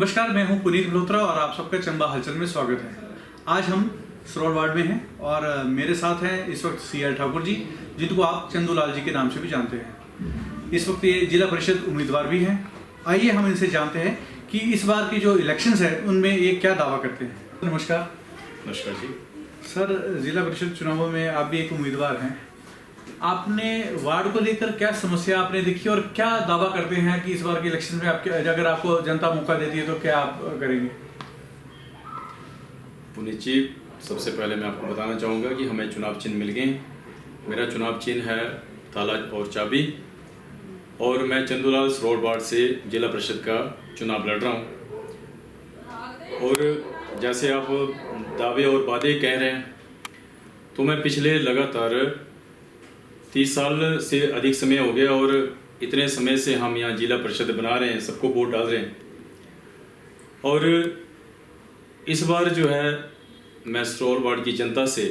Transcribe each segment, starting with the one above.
नमस्कार, मैं हूं पुनीत मल्होत्रा और आप सबका चंबा हलचल में स्वागत है। आज हम सरोवर वार्ड में हैं और मेरे साथ हैं इस वक्त CL ठाकुर जी, जिनको आप चंदूलाल जी के नाम से भी जानते हैं। इस वक्त ये जिला परिषद उम्मीदवार भी हैं। आइए हम इनसे जानते हैं कि इस बार की जो इलेक्शंस है उनमें ये क्या दावा करते हैं। नमस्कार। नमस्कार जी। सर, जिला परिषद चुनावों में आप भी एक उम्मीदवार हैं। आपने वार्ड को लेकर क्या समस्या आपने देखी और क्या दावा करते हैं कि इस बार के इलेक्शन में आपके अगर आपको जनता मौका देती है तो क्या आप करेंगे? पुनीत जी, सबसे पहले मैं आपको बताना चाहूँगा कि हमें चुनाव चिन्ह मिल गए। मेरा चुनाव चिन्ह है ताला और चाबी और मैं चंदूलाल सरोवर वार्ड से जिला परिषद का चुनाव लड़ रहा हूँ। और जैसे आप दावे और वादे कह रहे हैं, तो मैं पिछले लगातार 30 साल से अधिक समय हो गया और इतने समय से हम यहाँ जिला परिषद बना रहे हैं, सबको वोट डाल रहे हैं। और इस बार जो है मैं सरोवर वार्ड की जनता से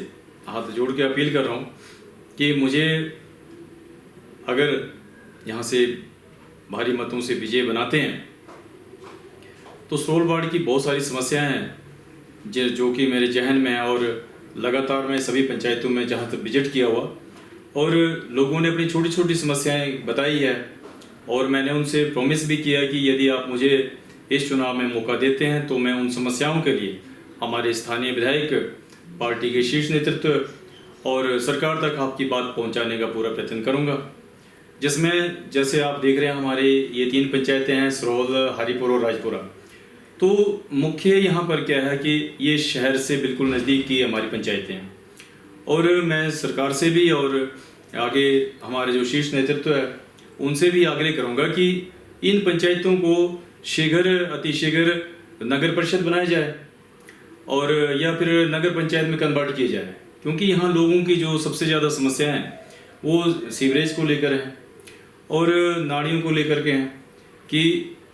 हाथ जोड़ के अपील कर रहा हूँ कि मुझे अगर यहाँ से भारी मतों से विजय बनाते हैं तो सरोवर वार्ड की बहुत सारी समस्याएं हैं जो कि मेरे जहन में है। और लगातार मैं सभी पंचायतों में जहाँ तक विजिट किया हुआ और लोगों ने अपनी छोटी छोटी समस्याएं बताई है और मैंने उनसे प्रॉमिस भी किया कि यदि आप मुझे इस चुनाव में मौका देते हैं तो मैं उन समस्याओं के लिए हमारे स्थानीय विधायक, पार्टी के शीर्ष नेतृत्व और सरकार तक आपकी बात पहुंचाने का पूरा प्रयत्न करूंगा। जिसमें जैसे आप देख रहे हैं हमारे ये 3 पंचायतें हैं, सरोल, हरिपुर और राजपुरा। तो मुख्य यहाँ पर क्या है कि ये शहर से बिल्कुल नज़दीक की हमारी पंचायतें हैं और मैं सरकार से भी और आगे हमारे जो शीर्ष नेतृत्व है उनसे भी आग्रह करूंगा कि इन पंचायतों को शीघ्र अतिशीघ्र नगर परिषद बनाया जाए और या फिर नगर पंचायत में कन्वर्ट किया जाए, क्योंकि यहाँ लोगों की जो सबसे ज़्यादा समस्याएं हैं वो सीवरेज को लेकर है और नालियों को लेकर के हैं कि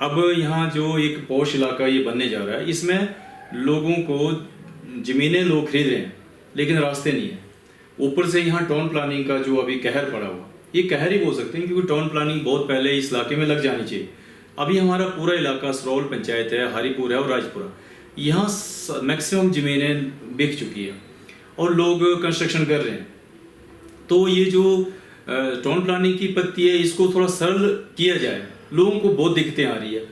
अब यहाँ जो एक पॉश इलाका ये बनने जा रहा है, इसमें लोगों को ज़मीनें लोग खरीद रहे हैं लेकिन रास्ते नहीं है। ऊपर से यहाँ टाउन प्लानिंग का जो अभी कहर पड़ा हुआ, ये कहर ही बोल सकते हैं क्योंकि टाउन प्लानिंग बहुत पहले इस इलाके में लग जानी चाहिए। अभी हमारा पूरा इलाका सरोल पंचायत है, हरिपुर है और राजपुरा, यहाँ मैक्सिमम ज़मीनें बिक चुकी है और लोग कंस्ट्रक्शन कर रहे हैं। तो ये जो टाउन प्लानिंग की पत्ती है इसको थोड़ा सरल किया जाए, लोगों को बहुत दिक्कतें आ रही है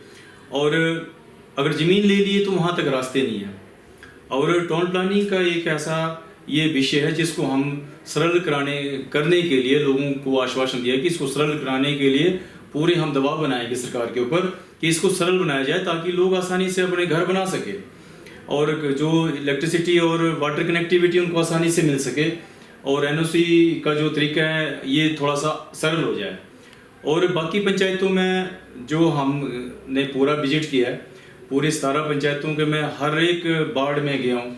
और अगर ज़मीन ले लिए तो वहाँ तक रास्ते नहीं है। और टाउन प्लानिंग का एक ऐसा ये विषय है जिसको हम सरल करने के लिए लोगों को आश्वासन दिया कि इसको सरल कराने के लिए पूरे हम दबाव बनाएंगे सरकार के ऊपर कि इसको सरल बनाया जाए ताकि लोग आसानी से अपने घर बना सके और जो इलेक्ट्रिसिटी और वाटर कनेक्टिविटी उनको आसानी से मिल सके और NOC का जो तरीका है ये थोड़ा सा सरल हो जाए। और बाकी पंचायतों में जो हमने पूरा विजिट किया है, पूरे 17 पंचायतों के मैं हर एक वार्ड में गया हूँ,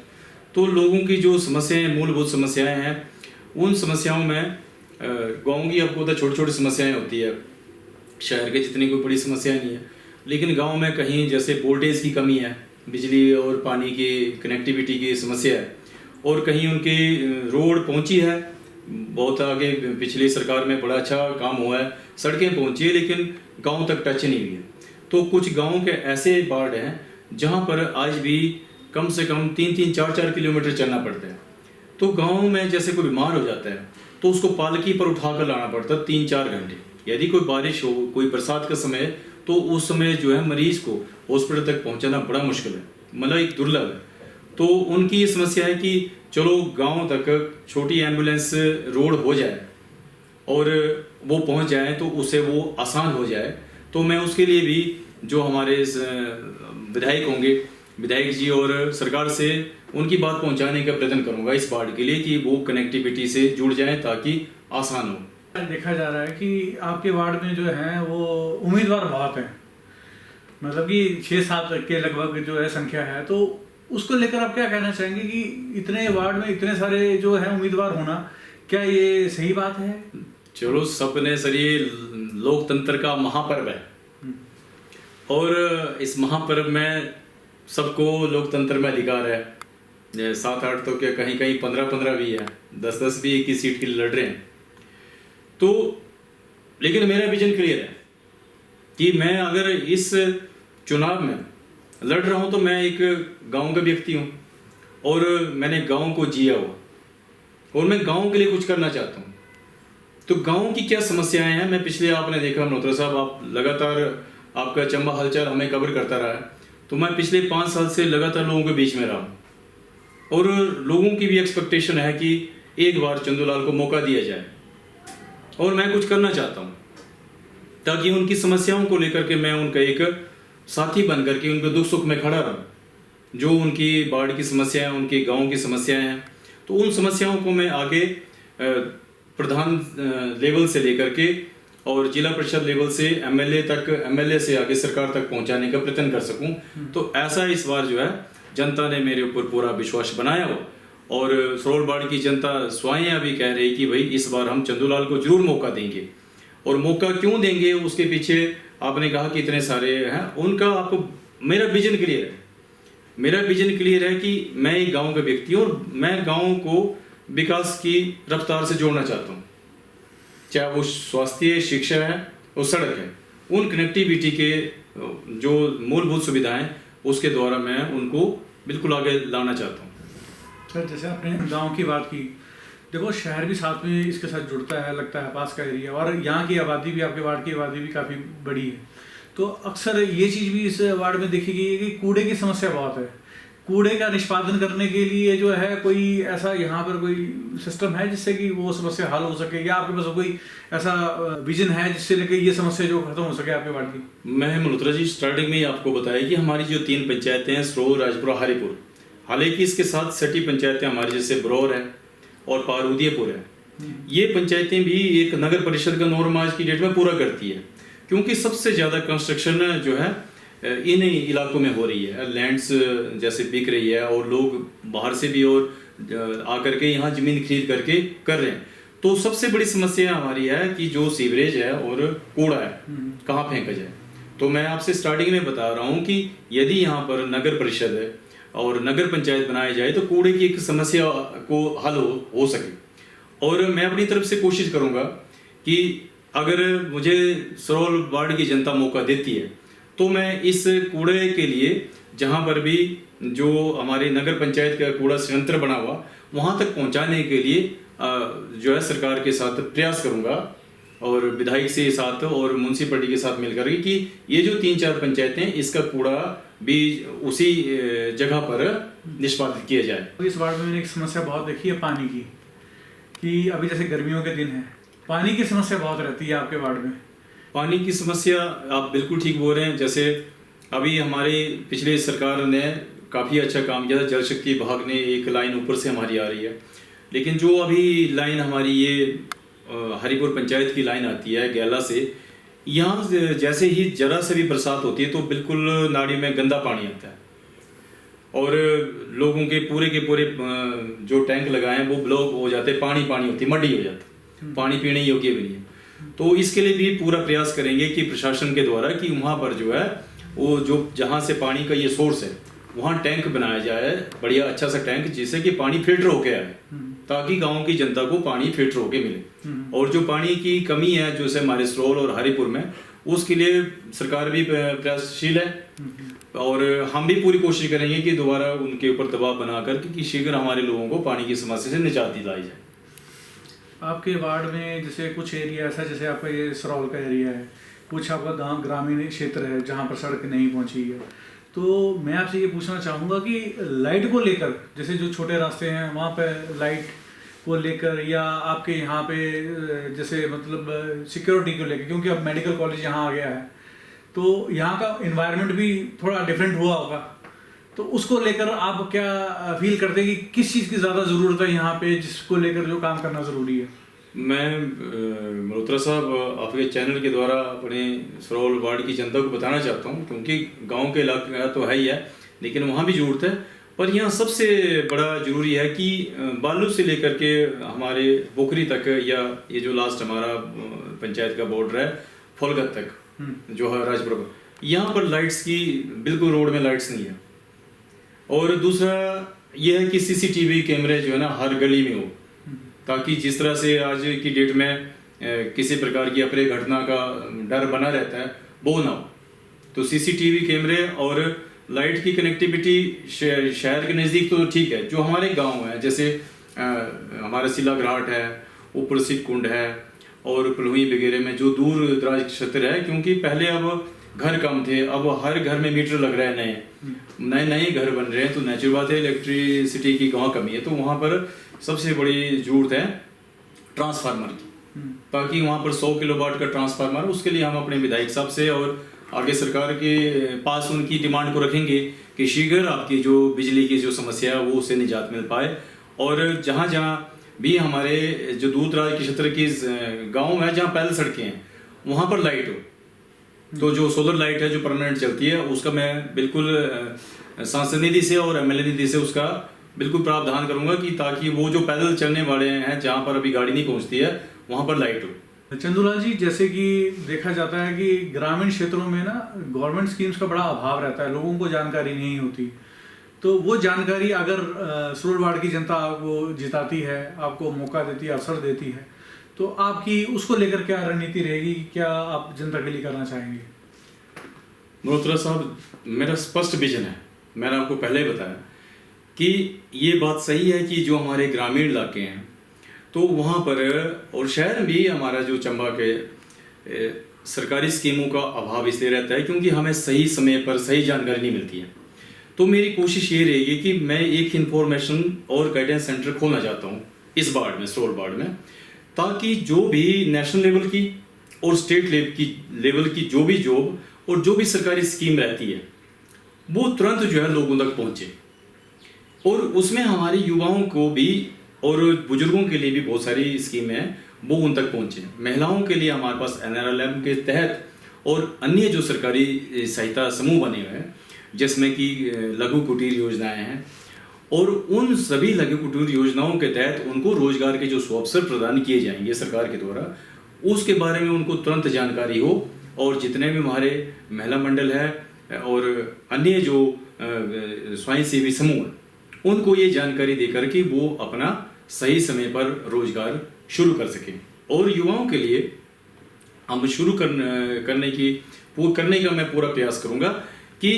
तो लोगों की जो समस्याएं, मूलभूत समस्याएं हैं, उन समस्याओं में गाँव की आपको तो छोटी छोटी समस्याएं होती है, शहर के जितनी कोई बड़ी समस्या नहीं है, लेकिन गांव में कहीं जैसे वोल्टेज की कमी है, बिजली और पानी की कनेक्टिविटी की समस्या है और कहीं उनकी रोड पहुंची है बहुत आगे, पिछली सरकार में बड़ा अच्छा काम हुआ है, सड़कें पहुंची है लेकिन गांव तक टच नहीं हुई है। तो कुछ गाँव के ऐसे वार्ड हैं जहाँ पर आज भी कम से कम 3-3, 4-4 किलोमीटर चलना पड़ता है। तो गाँव में जैसे कोई बीमार हो जाता है तो उसको पालकी पर उठा कर लाना पड़ता है 3-4 घंटे। यदि कोई बारिश हो, कोई बरसात का समय, तो उस समय जो है मरीज को हॉस्पिटल तक पहुंचाना बड़ा मुश्किल है, मतलब एक दुर्लभ है। तो उनकी ये समस्या है कि चलो गांव तक छोटी एम्बुलेंस रोड हो जाए और वो पहुंच जाए तो उससे वो आसान हो जाए। तो मैं उसके लिए भी जो हमारे विधायक होंगे, विधायक जी और सरकार से उनकी बात पहुंचाने का प्रयत्न करूंगा इस वार्ड के लिए कि वो कनेक्टिविटी से जुड़ जाएं ताकि आसान हो। देखा जा रहा है कि आपके वार्ड में जो है वो उम्मीदवार बहुत हैं, मतलब कि 6-7 के लगभग जो है संख्या है, तो उसको लेकर आप क्या कहना चाहेंगे कि इतने वार्ड में इतने सारे जो है उम्मीदवार होना, क्या ये सही बात है? चलो, सपने सर ये लोकतंत्र का महापर्व है और इस महापर्व में सबको लोकतंत्र में अधिकार है। 7-8 तो क्या कहीं कहीं 15-15 भी है, 10-10 भी एक ही सीट के लिए लड़ रहे हैं। तो लेकिन मेरा विजन क्लियर है कि मैं अगर इस चुनाव में लड़ रहा हूँ तो मैं एक गांव का व्यक्ति हूँ और मैंने गांव को जिया हुआ और मैं गांव के लिए कुछ करना चाहता हूँ। तो गांव की क्या समस्याएं हैं, मैं पिछले आपने देखा मल्होत्रा साहब, आप लगातार आपका चंबा हलचल हमें कवर करता रहा है, तो मैं पिछले 5 साल से लगातार लोगों के बीच में रहा हूँ और लोगों की भी एक्सपेक्टेशन है कि एक बार चंदूलाल को मौका दिया जाए और मैं कुछ करना चाहता हूँ ताकि उनकी समस्याओं को लेकर के मैं उनका एक साथी बन करके उनके दुख सुख में खड़ा रहूँ। जो उनकी बाढ़ की समस्याएं, उनके गांव की समस्याएं हैं, तो उन समस्याओं को मैं आगे प्रधान लेवल से लेकर के और जिला परिषद लेवल से एमएलए से आगे सरकार तक पहुंचाने का प्रयत्न कर सकूं। तो ऐसा इस बार जो है जनता ने मेरे ऊपर पूरा विश्वास बनाया हो और सरोलबाड़ की जनता स्वयं अभी कह रही कि भाई इस बार हम चंदूलाल को जरूर मौका देंगे। और मौका क्यों देंगे उसके पीछे आपने कहा कि इतने सारे हैं, उनका आपको मेरा विजन क्लियर है। मेरा विजन क्लियर है कि मैं एक गांव का व्यक्ति हूँ और मैं गांव को विकास की रफ्तार से जोड़ना चाहता हूँ, चाहे वो स्वास्थ्य, शिक्षा है और सड़क है, उन कनेक्टिविटी के जो मूलभूत सुविधाएं उसके द्वारा मैं उनको बिल्कुल आगे लाना चाहता हूँ। सर जैसे आपने गांव की बात की, देखो शहर भी साथ में इसके साथ जुड़ता है, लगता है पास का एरिया, और यहाँ की आबादी भी, आपके वार्ड की आबादी भी काफ़ी बड़ी है। तो अक्सर ये चीज़ भी इस वार्ड में देखी गई है कि कूड़े की समस्या बहुत है। कूड़े का निष्पादन करने के लिए जो है कोई ऐसा यहाँ पर कोई सिस्टम है जिससे कि वो समस्या हल हो सके, या आपके पास कोई ऐसा विजन है जिससे लेकर ये समस्या जो खत्म हो सके आपके वार्ड की? मैं मल्होत्रा जी स्टार्टिंग में ही आपको बताया कि हमारी जो 3 पंचायतें हैं, सरोल, राजपुरा, हरिपुर, हालांकि इसके साथ सटी पंचायतें हमारी जैसे बरौर है और पारूदीपुर है, ये पंचायतें भी एक नगर परिषद का नॉर्म आज की डेट में पूरा करती है, क्योंकि सबसे ज़्यादा कंस्ट्रक्शन जो है इन इलाकों में हो रही है। लैंड्स जैसे बिक रही है और लोग बाहर से भी और आकर के यहाँ ज़मीन खरीद करके कर रहे हैं। तो सबसे बड़ी समस्या हमारी है कि जो सीवरेज है और कूड़ा है कहाँ फेंका जाए। तो मैं आपसे स्टार्टिंग में बता रहा हूँ कि यदि यहाँ पर नगर परिषद है और नगर पंचायत बनाई जाए तो कूड़े की एक समस्या को हल हो सके। और मैं अपनी तरफ से कोशिश करूँगा कि अगर मुझे सरोल वार्ड की जनता मौका देती है तो मैं इस कूड़े के लिए जहाँ पर भी जो हमारे नगर पंचायत का कूड़ा संयंत्र बना हुआ वहाँ तक पहुँचाने के लिए जो है सरकार के साथ प्रयास करूँगा और विधायक से साथ और म्यूनसिपलिटी के साथ मिलकर कि ये जो 3-4 पंचायतें इसका कूड़ा भी उसी जगह पर निष्पादित किया जाए। इस वार्ड में मैंने एक समस्या बहुत देखी है पानी की, कि अभी जैसे गर्मियों के दिन है, पानी की समस्या बहुत रहती है आपके वार्ड में। पानी की समस्या आप बिल्कुल ठीक बोल रहे हैं। जैसे अभी हमारे पिछले सरकार ने काफ़ी अच्छा काम किया था, जल शक्ति विभाग ने एक लाइन ऊपर से हमारी आ रही है, लेकिन जो अभी लाइन हमारी ये हरिपुर पंचायत की लाइन आती है गैला से, यहाँ जैसे ही जरा से भी बरसात होती है तो बिल्कुल नाली में गंदा पानी आता है और लोगों के पूरे जो टैंक लगाए हैं वो ब्लॉक हो जाते, पानी होती, मड्डी हो जाता, पानी पीने योग्य भी नहीं है। तो इसके लिए भी पूरा प्रयास करेंगे कि प्रशासन के द्वारा कि वहाँ पर जो है वो जो जहाँ से पानी का ये सोर्स है वहाँ टैंक बनाया जाए, बढ़िया अच्छा सा टैंक, जिससे कि पानी फिल्टर होके आए, ताकि गांव की जनता को पानी फिल्टर होके मिले। और जो पानी की कमी है जो से हमारे सरोल और हरिपुर में, उसके लिए सरकार भी प्रयासशील है और हम भी पूरी कोशिश करेंगे कि दोबारा उनके ऊपर दबाव बनाकर कि शीघ्र हमारे लोगों को पानी की समस्या से निजात दिलाई जाए। आपके वार्ड में जैसे कुछ एरिया ऐसा, जैसे आपका ये सरोल का एरिया है, कुछ आपका गांव ग्रामीण क्षेत्र है जहां पर सड़क नहीं पहुंची है, तो मैं आपसे ये पूछना चाहूँगा कि लाइट को लेकर, जैसे जो छोटे रास्ते हैं वहाँ पे लाइट को लेकर, या आपके यहाँ पे जैसे मतलब सिक्योरिटी को लेकर, क्योंकि अब मेडिकल कॉलेज यहाँ आ गया है तो यहाँ का इन्वायरमेंट भी थोड़ा डिफरेंट हुआ होगा, तो उसको लेकर आप क्या फील करते हैं कि किस चीज़ की ज़्यादा ज़रूरत है यहाँ पे, जिसको लेकर जो काम करना ज़रूरी है? मैं मल्होत्रा साहब आपके चैनल के द्वारा अपने सरोल वार्ड की जनता को बताना चाहता हूँ, क्योंकि गांव के इलाका तो है ही है लेकिन वहाँ भी ज़रूरत है, पर यहाँ सबसे बड़ा ज़रूरी है कि बालू से लेकर के हमारे पोखरी तक, या ये जो लास्ट हमारा पंचायत का बॉर्डर है फलगत तक जो है राजपुर, यहाँ पर लाइट्स की बिल्कुल रोड में लाइट्स नहीं है। और दूसरा यह है कि सीसीटीवी कैमरे जो है ना हर गली में हो, ताकि जिस तरह से आज की डेट में किसी प्रकार की अप्रिय घटना का डर बना रहता है वो ना हो। तो सीसीटीवी कैमरे और लाइट की कनेक्टिविटी शहर के नज़दीक तो ठीक है, जो हमारे गांव है जैसे हमारा सिला घाट है, ऊपर सिद्ध कुंड है और पलुई वगैरह में जो दूर दराज क्षेत्र है, क्योंकि पहले अब घर कम थे, अब हर घर में मीटर लग रहे हैं, नए नए घर बन रहे हैं, तो नेचुरल बात है इलेक्ट्रिसिटी की कहाँ कमी है। तो वहाँ पर सबसे बड़ी जरूरत है ट्रांसफार्मर की, ताकि वहाँ पर 100 किलोवाट का ट्रांसफार्मर, उसके लिए हम अपने विधायक साहब से और आगे सरकार के पास उनकी डिमांड को रखेंगे कि शीघ्र आपकी जो बिजली की जो समस्या है वो उससे निजात मिल पाए। और जहाँ जहाँ भी हमारे जो दूर दराज के क्षेत्र की गाँव है जहाँ पैदल सड़कें हैं वहाँ पर लाइट हो, तो जो सोलर लाइट है जो परमानेंट चलती है उसका मैं बिल्कुल सांसद निधि से और एमएलए निधि से उसका बिल्कुल प्रावधान करूंगा कि ताकि वो जो पैदल चलने वाले हैं जहाँ पर अभी गाड़ी नहीं पहुँचती है वहाँ पर लाइट हो। चंदूलाल जी, जैसे कि देखा जाता है कि ग्रामीण क्षेत्रों में ना गवर्नमेंट स्कीम्स का बड़ा अभाव रहता है, लोगों को जानकारी नहीं होती, तो वो जानकारी अगर सरोवर की जनता आपको जिताती है, आपको मौका देती है, अवसर देती है, तो आपकी उसको लेकर क्या रणनीति रहेगी, क्या आप जनता के लिए करना चाहेंगे? मल्होत्रा साहब, मेरा स्पष्ट विजन है, मैंने आपको पहले बताया कि ये बात सही है कि जो हमारे ग्रामीण इलाके हैं तो वहाँ पर और शहर में भी हमारा जो चंबा के सरकारी स्कीमों का अभाव इसलिए रहता है क्योंकि हमें सही समय पर सही जानकारी नहीं मिलती है। तो मेरी कोशिश ये रहेगी कि मैं एक इंफॉर्मेशन और गाइडेंस सेंटर खोलना चाहता हूँ इस वार्ड में, सरोवर वार्ड में, ताकि जो भी नेशनल लेवल की और स्टेट लेवल की जो भी जॉब और जो भी सरकारी स्कीम रहती है वो तुरंत जो है लोगों तक पहुँचे, और उसमें हमारे युवाओं को भी और बुजुर्गों के लिए भी बहुत सारी स्कीमें हैं वो उन तक पहुँचे। महिलाओं के लिए हमारे पास NRLM के तहत और अन्य जो सरकारी सहायता समूह बने हुए हैं जिसमें कि लघु कुटीर योजनाएं हैं, और उन सभी लघु कुटीर योजनाओं के तहत उनको रोजगार के जो अवसर प्रदान किए जाएंगे सरकार के द्वारा, उसके बारे में उनको तुरंत जानकारी हो, और जितने भी हमारे महिला मंडल है और अन्य जो स्वयं सेवी समूह उनको ये जानकारी देकर कि वो अपना सही समय पर रोजगार शुरू कर सकें। और युवाओं के लिए हम शुरू करने का मैं पूरा प्रयास करूंगा कि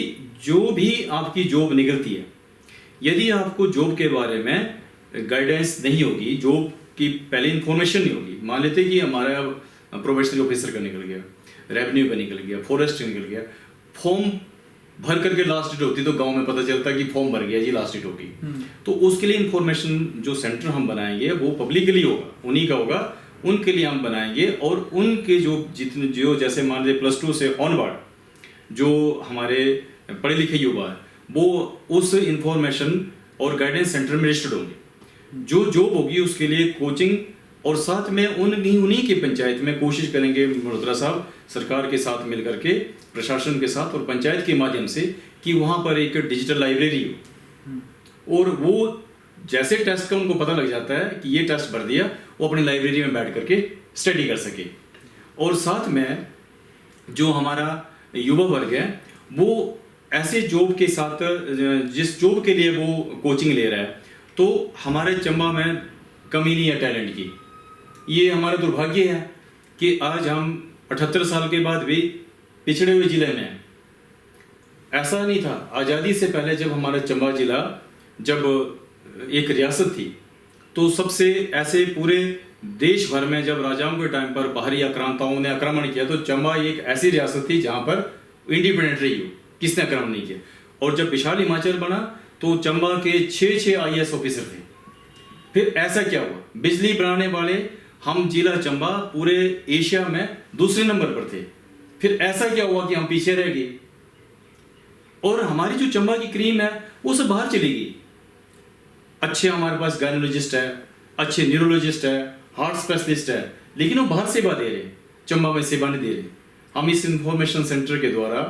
जो भी आपकी जॉब निकलती है, यदि आपको जॉब के बारे में गाइडेंस नहीं होगी, जॉब की पहले इंफॉर्मेशन नहीं होगी, मान लेते कि हमारा प्रोबेशनरी ऑफिसर का निकल गया, रेवेन्यू का निकल गया, फॉरेस्ट का निकल गया, फॉर्म भर करके लास्ट डेट होती तो गांव में पता चलता कि फॉर्म भर गया जी, लास्ट डेट होगी। तो उसके लिए इंफॉर्मेशन जो सेंटर हम बनाएंगे वो पब्लिकली होगा, उन्हीं का होगा, उनके लिए हम बनाएंगे। और उनके जो जैसे मान लीजिए +2 से ऑनवर्ड जो हमारे पढ़े लिखे युवा है वो उस इंफॉर्मेशन और गाइडेंस सेंटर में रजिस्टर्ड होंगे। जो जॉब होगी उसके लिए कोचिंग, और साथ में उन्हीं की पंचायत में कोशिश करेंगे मल्होत्रा साहब सरकार के साथ मिलकर के, प्रशासन के साथ और पंचायत के माध्यम से, कि वहाँ पर एक डिजिटल लाइब्रेरी हो, और वो जैसे टेस्ट का उनको पता लग जाता है कि ये टेस्ट भर दिया, वो अपनी लाइब्रेरी में बैठ करके स्टडी कर सके। और साथ में जो हमारा युवा वर्ग है वो ऐसे जॉब के साथ, जिस जॉब के लिए वो कोचिंग ले रहा है, तो हमारे चंबा में कमी नहीं है टैलेंट की। ये हमारा दुर्भाग्य है कि आज हम 78 साल के बाद भी पिछड़े हुए जिले में हैं। ऐसा नहीं था आज़ादी से पहले, जब हमारा चंबा जिला जब एक रियासत थी तो सबसे ऐसे पूरे देश भर में जब राजाओं के टाइम पर बाहरी आक्रांताओं ने आक्रमण किया तो चंबा एक ऐसी रियासत थी जहाँ पर इंडिपेंडेंट रही हो, किसने आक्रमण नहीं किया। और जब विशाल हिमाचल बना तो चंबा के 6 IAS ऑफिसर थे। फिर ऐसा क्या हुआ, बिजली बनाने वाले हम जिला चंबा पूरे एशिया में दूसरे नंबर पर थे। फिर ऐसा क्या हुआ कि हम पीछे रह गए, और हमारी जो चंबा की क्रीम है वो सब बाहर चली गई। अच्छे हमारे पास गायनोलॉजिस्ट है, अच्छे न्यूरोलॉजिस्ट है, हार्ट स्पेशलिस्ट है, लेकिन वो बाहर सेवा दे रहे, चंबा में सेवा नहीं दे रहे। हम इस इंफॉर्मेशन सेंटर के द्वारा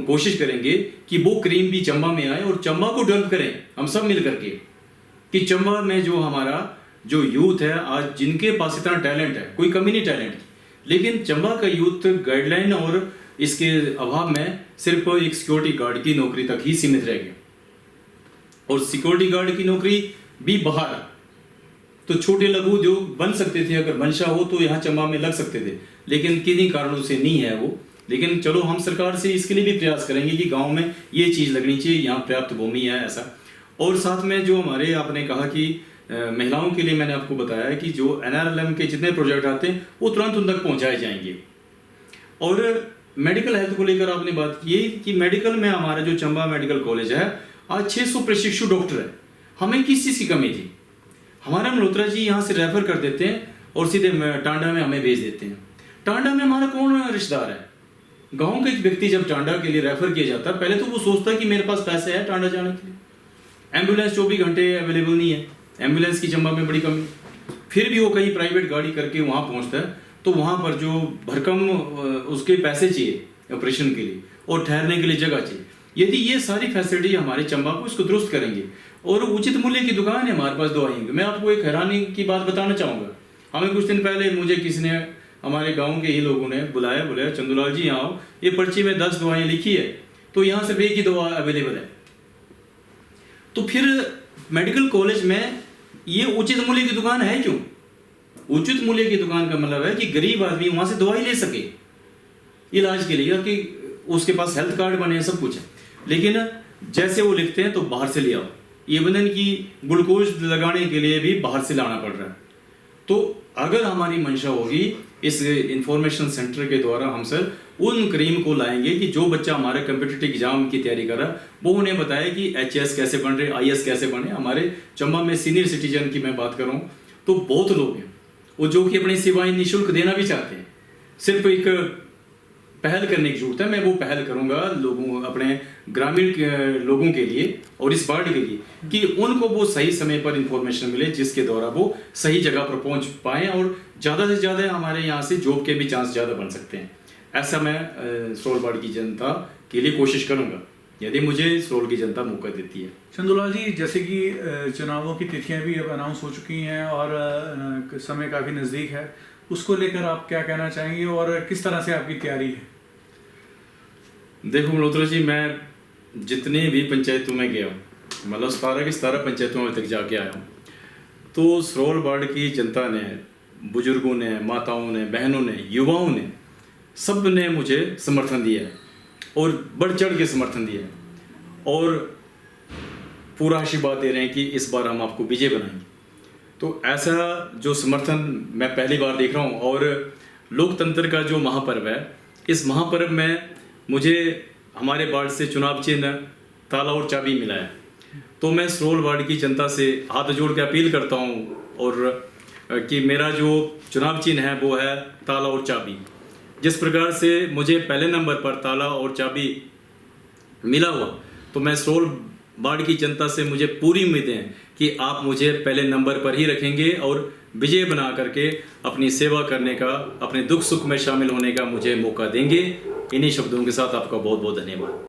कोशिश करेंगे कि वो क्रीम भी चंबा में आए और चंबा को डेवलप करें हम सब मिल करके, कि चंबा में जो हमारा जो यूथ है आज, जिनके पास इतना टैलेंट है, कोई कमी नहीं टैलेंट की, लेकिन चंबा का यूथ गाइडलाइन और इसके अभाव में सिर्फ एक सिक्योरिटी गार्ड की नौकरी तक ही सीमित रह गया। और सिक्योरिटी गार्ड की नौकरी भी बाहर, तो छोटे लघु उद्योग बन सकते थे, अगर मंशा हो तो यहाँ चंबा में लग सकते थे, लेकिन किन्हीं कारणों से नहीं है वो। लेकिन चलो हम सरकार से इसके लिए भी प्रयास करेंगे कि गांव में ये चीज़ लगनी चाहिए, यहाँ पर्याप्त भूमि है ऐसा। और साथ में जो हमारे आपने कहा कि महिलाओं के लिए मैंने आपको बताया है कि जो NRLM के जितने प्रोजेक्ट आते हैं वो तुरंत उन तक पहुँचाए जाएंगे। और मेडिकल हेल्थ को लेकर आपने बात की कि मेडिकल में हमारा जो चंबा मेडिकल कॉलेज है आज 600 प्रशिक्षु डॉक्टर है। हमें किस चीज़ की कमी थी? हमारा मल्होत्रा जी यहाँ से रेफर कर देते हैं और सीधे टांडा में हमें भेज देते हैं। टांडा में हमारा कौन रिश्तेदार है? गांव का एक व्यक्ति जब टांडा के लिए रेफर किया जाता है, पहले तो वो सोचता है कि मेरे पास पैसे है टांडा जाने के लिए। एम्बुलेंस 24 घंटे अवेलेबल नहीं है, एम्बुलेंस की चंबा में बड़ी कमी। फिर भी वो कहीं प्राइवेट गाड़ी करके वहाँ पहुँचता है तो वहाँ पर जो भरकम उसके पैसे चाहिए ऑपरेशन के लिए और ठहरने के लिए जगह चाहिए। यदि ये सारी फैसिलिटी हमारे चंबा को इसको दुरुस्त करेंगे और उचित मूल्य की दुकान है हमारे पास दवाइयों की। मैं आपको एक हैरानी की बात बताना चाहूँगा। हमें कुछ दिन पहले मुझे किसी ने, हमारे गांव के ही लोगों ने बुलाया चंदूलाल जी यहाँ आओ, ये पर्ची में 10 दवाएं लिखी है तो यहाँ सिर्फ एक ही दवा अवेलेबल है। तो फिर मेडिकल कॉलेज में ये उचित मूल्य की दुकान है क्यों? उचित मूल्य की दुकान का मतलब है कि गरीब आदमी वहां से दवाई ले सके इलाज के लिए, कि उसके पास हेल्थ कार्ड बने, सब कुछ है। लेकिन जैसे वो लिखते हैं तो बाहर से ले आओ, इवन की ग्लूकोज लगाने के लिए भी बाहर से लाना पड़ रहा है। तो अगर हमारी मंशा होगी इस इंफॉर्मेशन सेंटर के द्वारा हम सर उन करीम को लाएंगे कि जो बच्चा हमारे कम्पिटिटिव एग्जाम की तैयारी कर रहा है वो उन्हें बताए कि HS कैसे बन रहे, IS कैसे बने। हमारे चंबा में सीनियर सिटीजन की मैं बात कर रहा हूँ तो बहुत लोग हैं वो जो कि अपनी सेवाएं निःशुल्क देना भी चाहते हैं। सिर्फ एक पहल करने की जरूरत है। मैं वो पहल करूंगा लोगों, अपने ग्रामीण लोगों के लिए और इस वार्ड के लिए कि उनको वो सही समय पर इंफॉर्मेशन मिले जिसके द्वारा वो सही जगह पर पहुंच पाएं और ज़्यादा से ज़्यादा हमारे यहाँ से जॉब के भी चांस ज़्यादा बन सकते हैं। ऐसा मैं सरोल वार्ड की जनता के लिए कोशिश करूंगा यदि मुझे सरोल की जनता मौका देती है। चंदूलाल जी, जैसे कि चुनावों की तिथियां भी अब अनाउंस हो चुकी हैं और समय काफ़ी नज़दीक है, उसको लेकर आप क्या कहना चाहेंगे और किस तरह से आपकी तैयारी है? देखो मल्होत्रा जी, मैं जितने भी पंचायतों में गया हूँ, मतलब 17 की 17 पंचायतों में तक जाके आया हूँ, तो सरोल वार्ड की जनता ने, बुजुर्गों ने, माताओं ने, बहनों ने, युवाओं ने, सब ने मुझे समर्थन दिया है और बढ़ चढ़ के समर्थन दिया है और पूरा आशीर्वाद दे रहे हैं कि इस बार हम आपको विजय बनाएंगे। तो ऐसा जो समर्थन मैं पहली बार देख रहा हूँ और लोकतंत्र का जो महापर्व है, इस महापर्व में मुझे हमारे वार्ड से चुनाव चिन्ह, ताला और चाबी मिला है। तो मैं सरोल वार्ड की जनता से हाथ जोड़ के अपील करता हूँ और कि मेरा जो चुनाव चिन्ह है वो है ताला और चाबी। जिस प्रकार से मुझे पहले नंबर पर ताला और चाबी मिला हुआ, तो मैं सरोल वार्ड की जनता से मुझे पूरी उम्मीद है कि आप मुझे पहले नंबर पर ही रखेंगे और विजय बना करके अपनी सेवा करने का, अपने दुख सुख में शामिल होने का मुझे मौका देंगे। इन्हीं शब्दों के साथ आपका बहुत बहुत धन्यवाद।